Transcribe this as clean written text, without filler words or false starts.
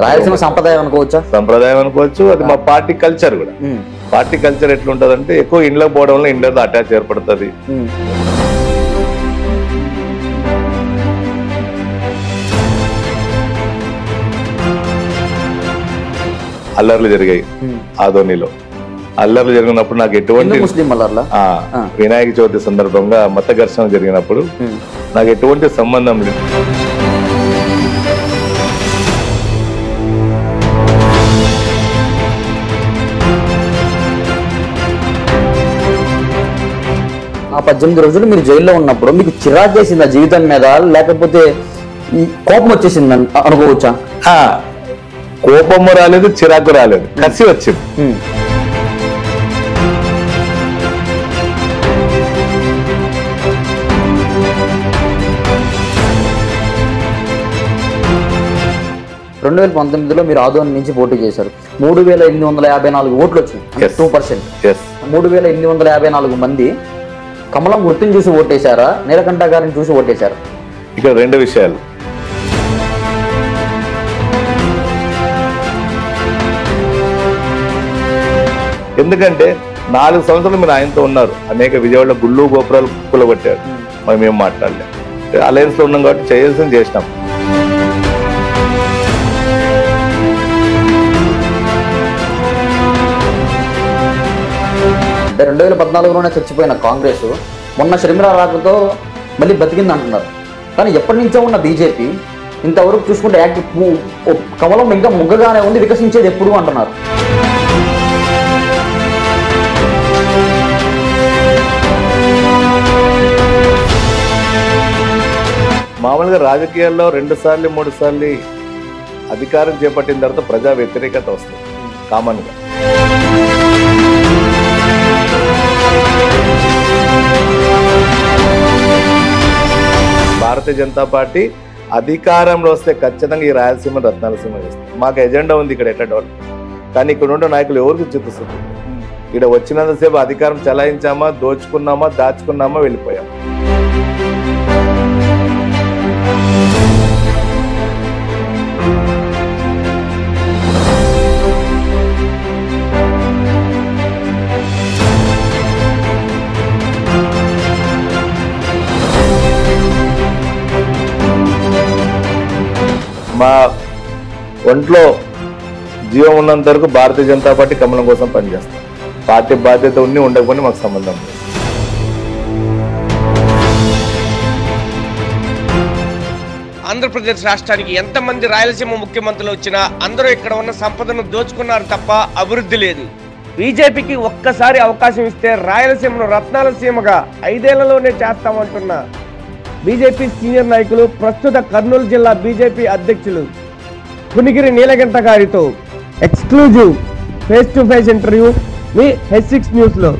రాయలసీమ సంప్రదాయం అనుకోవచ్చా? సంప్రదాయం అనుకోవచ్చు. అది మా పార్టీ కల్చర్ కూడా. పార్టీ కల్చర్ ఎట్లుంటదంటే ఎక్కువ ఇండ్లకు పోవడం వల్ల ఇండ్లతో అటాచ్ ఏర్పడుతుంది. అల్లర్లు జరిగాయి ఆదోనిలో. అల్లర్లు జరిగినప్పుడు నాకు ఎటువంటి వినాయక చవితి సందర్భంగా మత ఘర్షణ జరిగినప్పుడు నాకు ఎటువంటి సంబంధం లేదు. ఆ 18 రోజులు మీరు జైల్లో ఉన్నప్పుడు మీకు చిరాకు చేసిందా జీవితం మీద, లేకపోతే కోపం వచ్చేసింది అనుకోవచ్చా? కోపము రాలేదు, చిరాకు రాలేదు, కసి వచ్చింది. 2019లో మీరు ఆదోని నుంచి పోటీ చేశారు. 3854 ఓట్లు వచ్చినాయి, 2%. 3854 మంది కమలం గుర్తుని చూసి ఓటేశారా, నీలకంఠ గారిని చూసి ఓటేశారా? ఇక్కడ రెండు విషయాలు. ఎందుకంటే 4 సంవత్సరాలు మీరు ఆయనతో ఉన్నారు, అనేక విజయవాడలో గుళ్ళు గోపురాలు కూలగొట్టారు, మరి మేము మాట్లాడలేం. అలయన్స్ లో ఉన్నాం కాబట్టి చేయాల్సింది చేసినాం. అంటే 2014లోనే చచ్చిపోయిన కాంగ్రెస్ మొన్న షర్మిల రాకతో మళ్ళీ బతికింది అంటున్నారు. కానీ ఎప్పటి నుంచో ఉన్న బీజేపీ ఇంతవరకు చూసుకుంటే కమలం ఇంకా ముగ్గగానే ఉంది, వికసించేది ఎప్పుడు అంటున్నారు. మామూలుగా రాజకీయాల్లో 2 సార్లు 3 సార్లు అధికారం చేపట్టిన తర్వాత ప్రజా వ్యతిరేకత వస్తుంది కామన్ గా. భారతీయ జనతా పార్టీ అధికారంలో వస్తే ఖచ్చితంగా ఈ రాయలసీమ రత్నాలసీమ చేస్తుంది. మాకు ఎజెండా ఉంది ఇక్కడ ఎట్లా డెవలప్. కానీ ఇక్కడ ఉండే నాయకులు ఎవరికి చూపిస్తుంది? ఇక్కడ వచ్చినంతసేపు అధికారం చలాయించామా, దోచుకున్నామా, దాచుకున్నామా, వెళ్ళిపోయాం. మా ఒంట్లో జీవం ఉన్నంత వరకు భారతీయ జనతా పార్టీ కమలం కోసం పనిచేస్తాం. పార్టీ బాధ్యత ఉండి ఉండకపోతే మాకు సంబంధం లేదు. ఆంధ్రప్రదేశ్ రాష్ట్రానికి ఎంతమంది రాయలసీమ ముఖ్యమంత్రులు వచ్చినా అందరూ ఇక్కడ ఉన్న సంపదను దోచుకున్నారు తప్ప అభివృద్ధి లేదు. బీజేపీకి ఒక్కసారి అవకాశం ఇస్తే రాయలసీమను రత్నాలసీమగా 5 ఏళ్లలోనే చేస్తామంటున్న బీజేపీ సీనియర్ నాయకులు, ప్రస్తుత కర్నూలు జిల్లా బీజేపీ అధ్యక్షులు పునిగిరి నీలకంఠ గారితో exclusive face to face interview me H6 న్యూస్లో.